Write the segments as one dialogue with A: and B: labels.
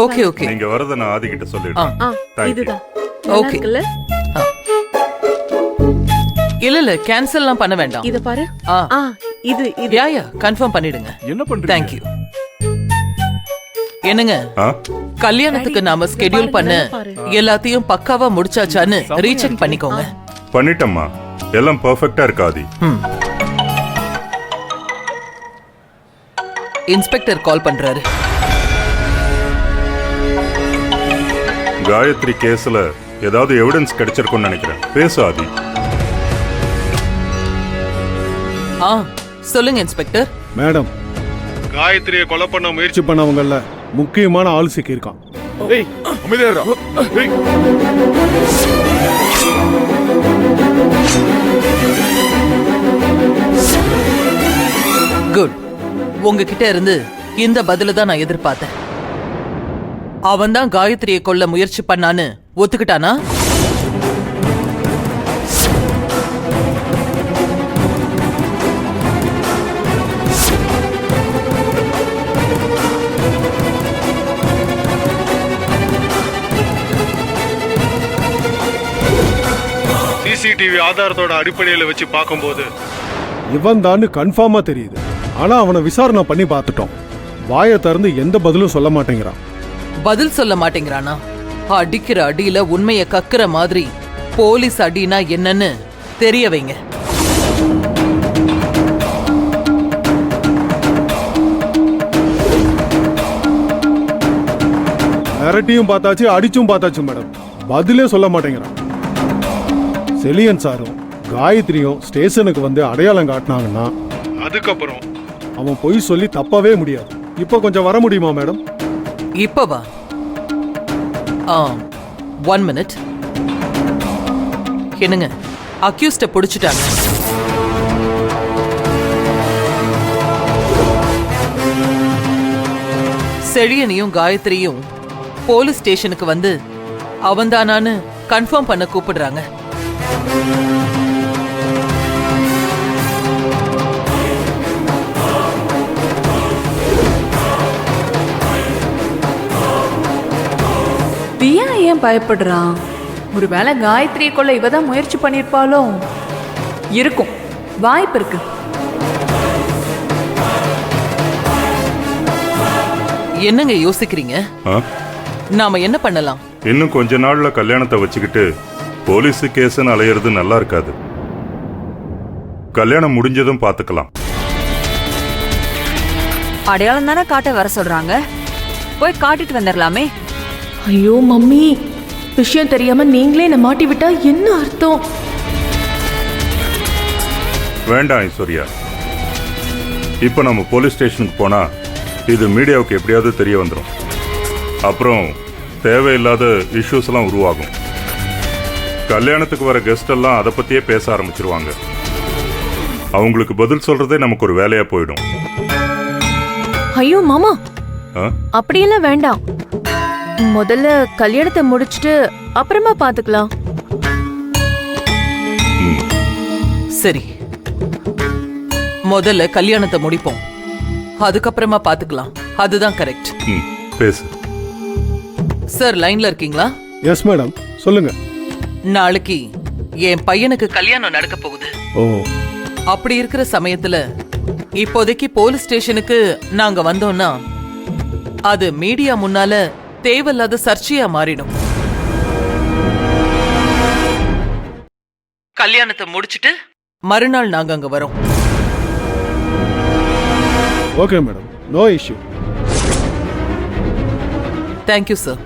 A: Okay okay.
B: நீங்க வரத நான் ஆதி கிட்ட சொல்லிடுறேன்.
C: இதுதான்
A: ஓகே. இல்ல கேன்சல்லாம் பண்ண வேண்டாம்.
C: இத பாரு. இது
A: யா கன்ஃபார்ம் பண்ணிடுங்க.
B: என்ன பண்றீங்க?
A: Thank you. என்னங்க கல்யாணத்துக்கு நாம ஸ்கெட்யூல் பண்ண எல்லாத்தையும் பக்காவா முடிச்சாச்சான்னு ரீசெக் பண்ணிக்கோங்க.
B: பண்ணிட்டம்மா, எல்லாம் பெர்ஃபெக்ட்டா இருக்காதி.
A: இன்ஸ்பெக்டர் கால் பண்றாரு.
B: காயத்ரி கேஸ்ல ஏதாவது எவிடன்ஸ் கிடைச்சிருக்கும்னு நினைக்கிறேன். பேசு ஆதி.
A: சொல்லுங்க இன்ஸ்பெக்டர்.
D: மேடம்,
E: காயத்ரியை கொலை பண்ண முயற்சி
D: பண்ணவங்கல்ல முக்கியமான ஆள் சிக்கியிருக்கான்.
A: குட். உங்ககிட்ட இருந்து இந்த பதில தான் நான் எதிர்பார்த்தேன். அவன் தான் காயத்ரியை கொல்ல முயற்சி பண்ணான்னு ஒத்துக்கிட்டானா?
E: சிசிடிவி ஆதாரத்தோட அடிப்படையில வச்சு பார்க்கும்போது
D: இவன் தான் கன்ஃபார்மா தெரியுது. ஆனா அவனை விசாரணை பண்ணி பார்த்துட்டோம். வாயை திறந்து எந்த பதிலும் சொல்ல மாட்டேங்கிறான்.
A: பதில் சொல்ல மாட்டேங்கிறானா? அடிக்கிற அடியில உண்மைய கக்குற மாதிரி போலீஸ் அடினா என்னன்னு தெரிய வைங்க.
D: மிரட்டியும் பார்த்தாச்சு, அடிச்சும் பார்த்தாச்சு மேடம். பதிலே சொல்ல மாட்டேங்கிறான். செலியன் சாரும் காயத்ரியும் ஸ்டேஷனுக்கு வந்து அடையாளம் காட்டினாங்கன்னா
E: அதுக்கப்புறம்
D: அவன் பொய் சொல்லி தப்பவே முடியாது. இப்ப கொஞ்சம் வர முடியுமா மேடம்?
A: இப்பவா? 1 minute. என்னங்க அக்யூஸ்ட பிடிச்சிட்டாங்க. செழியனையும் காயத்ரியும் போலீஸ் ஸ்டேஷனுக்கு வந்து அவன்தானான்னு கன்ஃபார்ம் பண்ண கூப்பிடுறாங்க.
C: பியா ஏன் பயப்படுறான்? ஒருவேளை காயத்ரியை கொள்ள இவதான் முயற்சி பண்ணிருப்பாளோ? இருக்கும், வாய்ப்பு இருக்கு.
A: என்னங்க யோசிக்கிறீங்க? நாம என்ன பண்ணலாம்?
B: இன்னும் கொஞ்ச நாள்ல கல்யாணத்தை வச்சுக்கிட்டு போலீஸ் கேஸ்ன்னு அலையிறது நல்லா இருக்காது. கல்யாணம் முடிஞ்சதும் பாத்துக்கலாம்.
F: அடையாளம் தானே காட்ட வர சொல்றாங்க, போய் காட்டிட்டு வந்துடலாமே.
C: ஐயோ மம்மி, விஷயம் தெரியாம நீங்களே என்ன மாட்டி விட்டா என்ன அர்த்தம்?
B: வேண்டாம் ஐஸ்வர்யா, இப்ப நம்ம போலீஸ் ஸ்டேஷனுக்கு போனா இது மீடியாவுக்கு எப்படியாவது தெரிய வந்துடும். அப்புறம் தேவையில்லாத இஷ்யூஸ் எல்லாம் உருவாகும். கல்யாணத்துக்கு வர கெஸ்ட் எல்லாம் அதை பத்தியே பேச ஆரம்பிச்சிருவாங்க. அவங்களுக்கு பதில் சொல்றதே நமக்கு ஒரு வேலையா போயிடும்.
G: ஐயோ மாமா, அப்படியெல்லாம் வேண்டாம். முதல்ல கல்யாணத்தை முடிச்சிட்டு அப்புறமா பாத்துக்கலாம்.
A: சரி, முதல்ல கல்யாணத்தை முடிப்போம், அதுக்கப்புறமா பாத்துக்கலாம். அதுதான் கரெக்ட்.
B: பேசு
A: சார். லைன்ல இருக்கீங்களா?
D: எஸ் மேடம், சொல்லுங்க.
A: நாளைக்கு என் பையனுக்கு கல்யாணம் நடக்க போகுது.
D: ஓ,
A: அப்படி இருக்கிற சமயத்துல இப்போதைக்கு போலீஸ் ஸ்டேஷனுக்கு நாங்க வந்தோம்னா அது மீடியா முன்னால தேவையில்லாத சர்ச்சையா மாறிடும். கல்யாணத்தை முடிச்சிட்டு மறுநாள் நாங்க அங்க வரோம்.
D: Okay madam, no issue.
A: Thank you sir.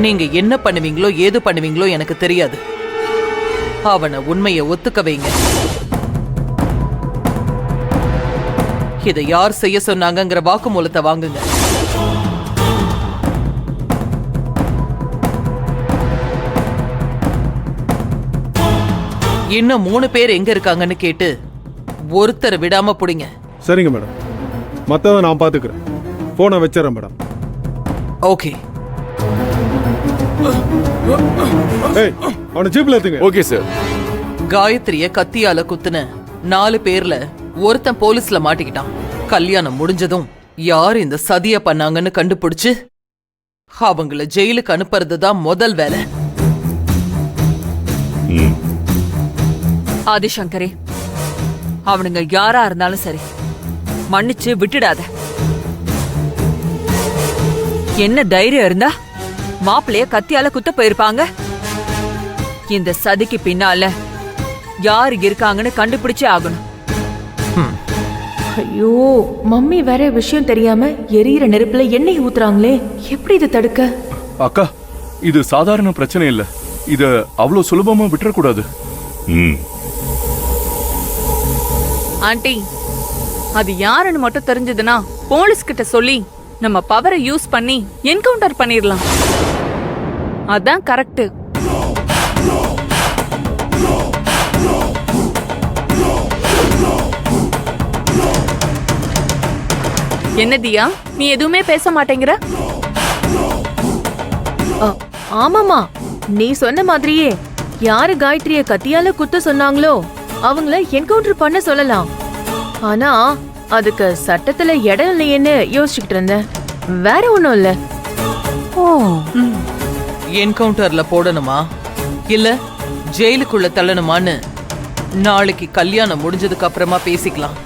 A: நீங்க என்ன பண்ணுவீங்களோ ஏது பண்ணுவீங்களோ எனக்கு தெரியாது. அவனை உண்மையை ஒத்துக்க வைங்க. இதை யார் செய்ய சொன்னாங்கங்கிற வாக்குமூலத்தை வாங்குங்க. இன்னும் 3 பேர் எங்க இருக்காங்கன்னு கேட்டு ஒருத்தர் விடாம புடிங்க.
D: சரிங்க மேடம், மத்தத நான் பாத்துக்கிறேன். போனை வச்சிடறேன் மேடம்.
A: ஓகே.
D: அவனை ஜீப்ல ஏத்துங்க.
E: Okay sir.
A: காயத்ரிய கத்தியால குத்துன 4 பேர்ல ஒருத்தன் போலீஸ்ல மாட்டிக்கிட்டான். கல்யாணம் முடிஞ்சதும் யார் இந்த சதிய பண்ணாங்கன்னு கண்டுபிடிச்சு அவங்கள ஜெயிலுக்கு அனுப்புறது தான் முதல் வேலை.
B: ம்
F: ஆதிசங்கரே, அவனுங்க யாரா இருந்தாலும் சரி, மன்னிச்சு விட்டுடாத. என்ன தைரியம் இருந்தா மாப்பிளைய கத்தியால குத்த போயிருப்பாங்க. இந்த சதிக்கு பின்னால யாரு இருக்காங்கன்னு கண்டுபிடிச்சே ஆகணும்.
G: ஐயோ, மம்மி வேற விஷயம் தெரியாம எரியிற நெருப்புல எண்ணெய் ஊத்துறாங்களே, எப்படி இதை தடுக்க?
H: அக்கா, இது சாதாரண பிரச்சனை இல்ல. இத அவ்வளவு சுலபமா விட்டுறக்கூடாது.
B: ம்
C: ஆண்டி, அது யாருன்னு மட்டும் தெரிஞ்சதுன்னா போலீஸ் கிட்ட சொல்லி நம்ம பவரை யூஸ் பண்ணி என்கவுண்டர் பண்ணிடலாம். அதான் கரெக்ட். என்ன தியா, நீ எதுவுமே பேச மாட்டேங்கிற?
G: ஆமாமா, நீ சொன்ன மாதிரியே யாரு காயத்ரிய கத்தியால குத்த சொன்னாங்களோ அவங்கள என்கவுண்டர் பண்ண சொல்லலாம். ஆனா அதுக்கு சட்டத்துல இடம் இல்லையேன்னு யோசிச்சுக்கிட்டு இருந்தேன். வேற ஒண்ணும் இல்ல.
F: ஓ,
A: என்கவுண்டர்ல போடணுமா இல்ல ஜெயிலுக்குள்ள தள்ளணுமான்னு நாளைக்கு கல்யாணம் முடிஞ்சதுக்கு அப்புறமா பேசிக்கலாம்.